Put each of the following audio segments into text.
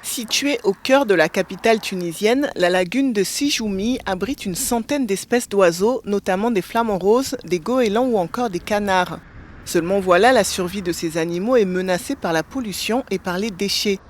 Située au cœur de la capitale tunisienne, la lagune de Sijoumi abrite une centaine d'espèces d'oiseaux, notamment des flamants roses, des goélands ou encore des canards. Seulement voilà, la survie de ces animaux est menacée par la pollution et par les déchets.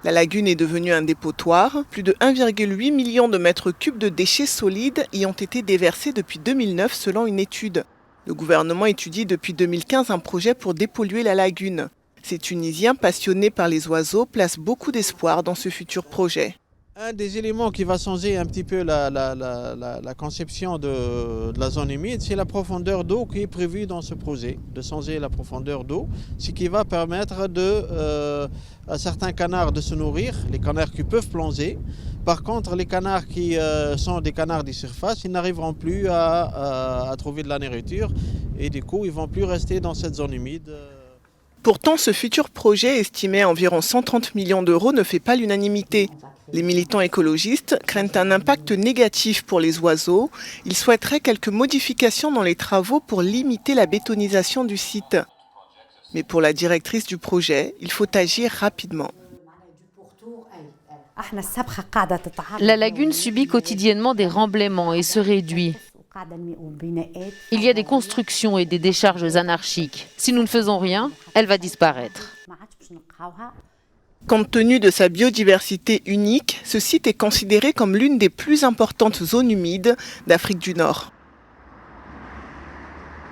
La lagune est devenue un dépotoir. Plus de 1,8 million de mètres cubes de déchets solides y ont été déversés depuis 2009 selon une étude. Le gouvernement étudie depuis 2015 un projet pour dépolluer la lagune. Ces Tunisiens passionnés par les oiseaux placent beaucoup d'espoir dans ce futur projet. Un des éléments qui va changer un petit peu la conception de la zone humide, c'est la profondeur d'eau qui est prévue dans ce projet, de changer la profondeur d'eau, ce qui va permettre à certains canards de se nourrir, les canards qui peuvent plonger. Par contre, les canards qui sont des canards de surface, ils n'arriveront plus à trouver de la nourriture et du coup, ils ne vont plus rester dans cette zone humide. Pourtant, ce futur projet, estimé à environ 130 millions d'euros, ne fait pas l'unanimité. Les militants écologistes craignent un impact négatif pour les oiseaux. Ils souhaiteraient quelques modifications dans les travaux pour limiter la bétonisation du site. Mais pour la directrice du projet, il faut agir rapidement. La lagune subit quotidiennement des remblaiements et se réduit. Il y a des constructions et des décharges anarchiques. Si nous ne faisons rien, elle va disparaître. Compte tenu de sa biodiversité unique, ce site est considéré comme l'une des plus importantes zones humides d'Afrique du Nord.